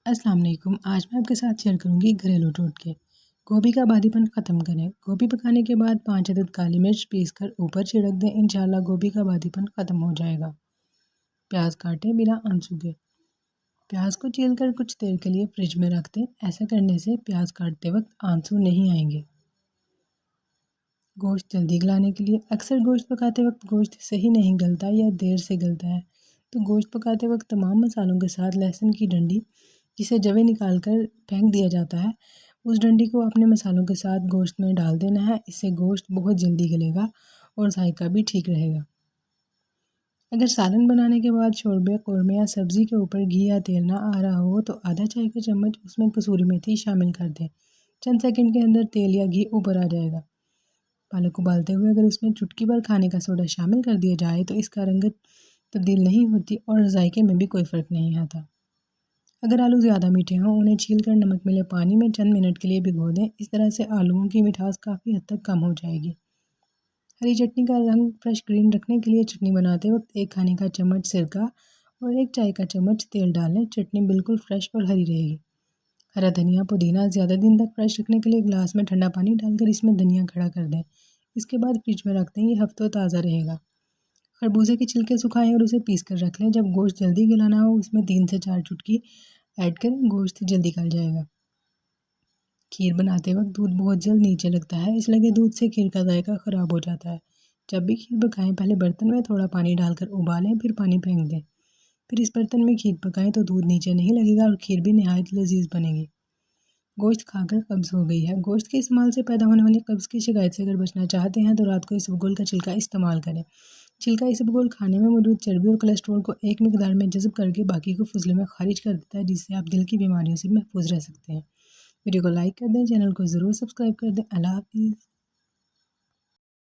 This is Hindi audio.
अस्सलाम वालेकुम। आज मैं आपके साथ शेयर करूंगी घरेलू टोटके। गोभी का बादीपन ख़त्म करें। गोभी पकाने के बाद 5 अदद काली मिर्च पीसकर ऊपर छिड़क दें। इंशाल्लाह गोभी का बादीपन ख़त्म हो जाएगा। प्याज काटें बिना आंसू के। प्याज को छीलकर कुछ देर के लिए फ्रिज में रख दें। ऐसा करने से प्याज काटते वक्त आंसू नहीं आएंगे। गोश्त जल्दी गलाने के लिए अक्सर गोश्त पकाते वक्त गोश्त सही नहीं गलता या देर से गलता है, तो गोश्त पकाते वक्त तमाम मसालों के साथ लहसुन की डंडी, जिसे जवे निकाल कर फेंक दिया जाता है, उस डंडी को अपने मसालों के साथ गोश्त में डाल देना है। इससे गोश्त बहुत जल्दी गलेगा और जायका भी ठीक रहेगा। अगर सालन बनाने के बाद शोरबे, कौरमे या सब्ज़ी के ऊपर घी या तेल ना आ रहा हो तो आधा चाय का चम्मच उसमें कसूरी मेथी शामिल कर दें। चंद सेकंड के अंदर तेल या घी ऊपर आ जाएगा। पालक उबालते हुए अगर उसमें चुटकी भर खाने का सोडा शामिल कर दिया जाए तो इसका रंगत तब्दील नहीं होती और जायके में भी कोई फ़र्क नहीं आता। अगर आलू ज़्यादा मीठे हों, उन्हें छीलकर नमक मिले पानी में चंद मिनट के लिए भिगो दें। इस तरह से आलूओं की मिठास काफ़ी हद तक कम हो जाएगी। हरी चटनी का रंग फ्रेश ग्रीन रखने के लिए चटनी बनाते वक्त 1 खाने का चम्मच सिरका और 1 चाय का चम्मच तेल डाल लें। चटनी बिल्कुल फ्रेश और हरी रहेगी। हरा धनिया पुदीना ज़्यादा दिन तक फ्रेश रखने के लिए गिलास में ठंडा पानी डालकर इसमें धनिया खड़ा कर दें। इसके बाद फ्रिज में रख दें, ये हफ्तों ताज़ा रहेगा। खरबूजे के छिलके सुखाएं और उसे पीस कर रख लें। जब गोश्त जल्दी गलाना हो उसमें 3 से 4 चुटकी ऐड करें, गोश्त जल्दी गल जाएगा। खीर बनाते वक्त दूध बहुत जल्द नीचे लगता है, इसलिए दूध से खीर का जायका ख़राब हो जाता है। जब भी खीर पकाएं पहले बर्तन में थोड़ा पानी डालकर उबालें, फिर पानी फेंक दें। फिर इस बर्तन में खीर पकाएं तो दूध नीचे नहीं लगेगा और खीर भी नहायत लजीज बनेगी। गोश्त खाकर कब्ज़ हो गई है। गोश्त के इस्तेमाल से पैदा होने वाली कब्ज़ की शिकायत से अगर बचना चाहते हैं तो रात को इसबगोल का छिलका इस्तेमाल करें। छिलका इसबगोल खाने में मौजूद चर्बी और कोलेस्ट्रॉल को एक मिकदार में जज़ब करके बाकी को फजले में खारिज कर देता है, जिससे आप दिल की बीमारियों से महफूज रह सकते हैं। वीडियो को लाइक कर दें, चैनल को ज़रूर सब्सक्राइब कर दें। अल्लाह हाफिज़।